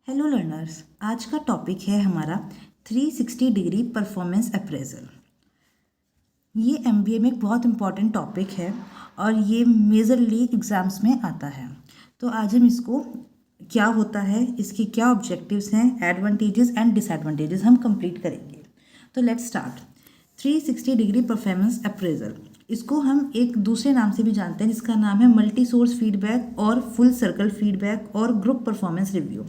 Hello learners, आज का topic है हमारा 360 डिग्री परफॉर्मेंस अप्रेजल। ये एमबीए में एक बहुत इम्पॉर्टेंट टॉपिक है और ये मेजरली एग्ज़ाम्स में आता है। तो आज हम इसको क्या होता है, इसके क्या ऑब्जेक्टिव्स हैं, एडवांटेजेस एंड डिसएडवांटेजेस हम कंप्लीट करेंगे। तो let's start. 360 degree performance appraisal, इसको हम एक दूसरे नाम से भी जानते हैं जिसका नाम है मल्टी सोर्स फीडबैक और फुल सर्कल फीडबैक और ग्रुप परफॉर्मेंस रिव्यू।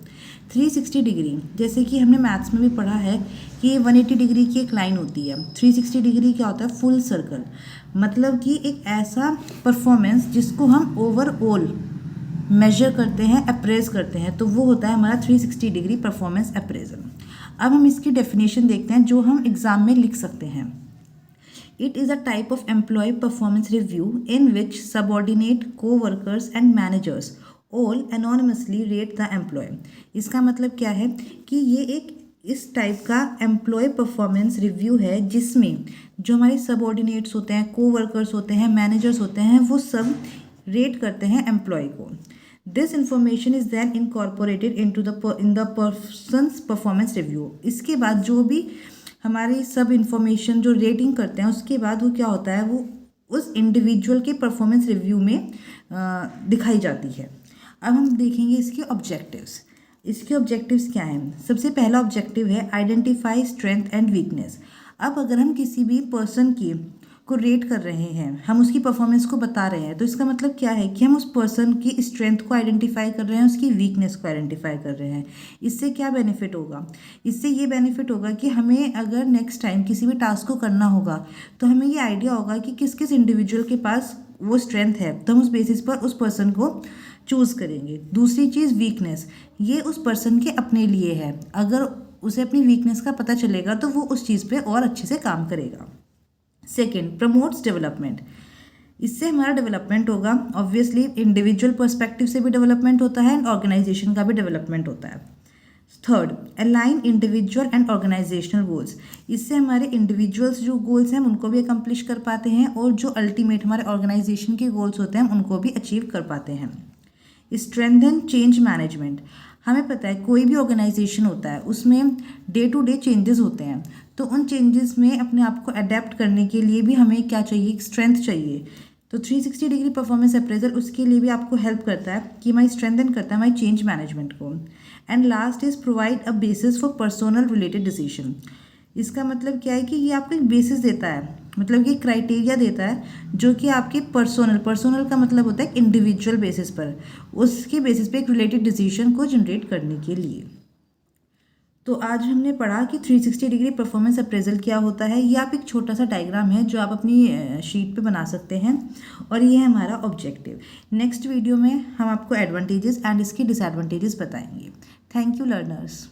360 डिग्री, जैसे कि हमने मैथ्स में भी पढ़ा है कि 180 डिग्री की एक लाइन होती है। 360 डिग्री क्या होता है? फुल सर्कल, मतलब कि एक ऐसा परफॉर्मेंस जिसको हम ओवरऑल मेजर करते हैं, अप्रेज करते हैं, तो वो होता है हमारा 360 डिग्री परफॉर्मेंस अप्रेजल। अब हम इसकी डेफिनेशन देखते हैं जो हम एग्जाम में लिख सकते हैं। It is a type of employee performance review in which subordinate, co-workers and managers all anonymously rate the employee। इसका मतलब क्या है कि ये एक इस टाइप का एम्प्लॉय परफॉर्मेंस रिव्यू है जिसमें जो हमारे सबऑर्डिनेट्स होते हैं, को-वर्कर्स होते हैं, मैनेजर्स होते हैं, वो सब रेट करते हैं एम्प्लॉय को। This information is then incorporated in the person's performance review. इसके बाद जो भी हमारी सब इंफॉर्मेशन जो रेटिंग करते हैं उसके बाद वो क्या होता है, वो उस इंडिविजुअल के परफॉर्मेंस रिव्यू में दिखाई जाती है। अब हम देखेंगे इसके ऑब्जेक्टिव्स। इसके ऑब्जेक्टिव्स क्या हैं? सबसे पहला ऑब्जेक्टिव है आइडेंटिफाई स्ट्रेंथ एंड वीकनेस। अब अगर हम किसी भी पर्सन की को रेट कर रहे हैं, हम उसकी परफॉर्मेंस को बता रहे हैं, तो इसका मतलब क्या है कि हम उस पर्सन की स्ट्रेंथ को आइडेंटिफाई कर रहे हैं, उसकी वीकनेस को आइडेंटिफाई कर रहे हैं। इससे क्या बेनिफिट होगा? इससे ये बेनिफिट होगा कि हमें अगर नेक्स्ट टाइम किसी भी टास्क को करना होगा तो हमें ये आइडिया होगा कि किस किस इंडिविजुअल के पास वो स्ट्रेंथ है, तो हम उस बेसिस पर उस पर्सन को चूज़ करेंगे। दूसरी चीज़ वीकनेस, ये उस पर्सन के अपने लिए है। अगर उसे अपनी वीकनेस का पता चलेगा तो वो उस चीज़ पे और अच्छे से काम करेगा। Second, promotes development. इससे हमारा डेवलपमेंट होगा। ऑब्वियसली इंडिविजुअल पर्सपेक्टिव से भी डेवलपमेंट होता है एंड ऑर्गेनाइजेशन का भी डेवलपमेंट होता है। Third, align individual and organisational goals. इससे हमारे इंडिविजुअल्स जो गोल्स हैं उनको भी अकम्प्लिश कर पाते हैं और जो अल्टीमेट हमारे ऑर्गेनाइजेशन के गोल्स होते हैं उनको भी अचीव कर पाते हैं। Strengthen change management. हमें पता है कोई भी ऑर्गेनाइजेशन होता है उसमें डे टू डे चेंजेस होते हैं, तो उन चेंजेस में अपने आप को अडेप्ट करने के लिए भी हमें क्या चाहिए? स्ट्रेंथ चाहिए। तो 360 डिग्री परफॉर्मेंस अप्रेजल उसके लिए भी आपको हेल्प करता है कि हमारी स्ट्रेंथन करता है हमारी चेंज मैनेजमेंट को। And last is provide a basis for personal related decision. इसका मतलब क्या है कि ये आपको एक बेसिस देता है, मतलब कि क्राइटेरिया देता है जो कि आपके पर्सनल का मतलब होता है इंडिविजुअल बेसिस पर, उसके बेसिस पे एक रिलेटेड डिसीजन को जनरेट करने के लिए। तो आज हमने पढ़ा कि 360 डिग्री परफॉर्मेंस अप्रेजल क्या होता है। ये आप एक छोटा सा डायग्राम है जो आप अपनी शीट पे बना सकते हैं और ये है हमारा ऑब्जेक्टिव। नेक्स्ट वीडियो में हम आपको एडवांटेजेस एंड इसकी डिसएडवांटेजेस बताएंगे। Thank you learners.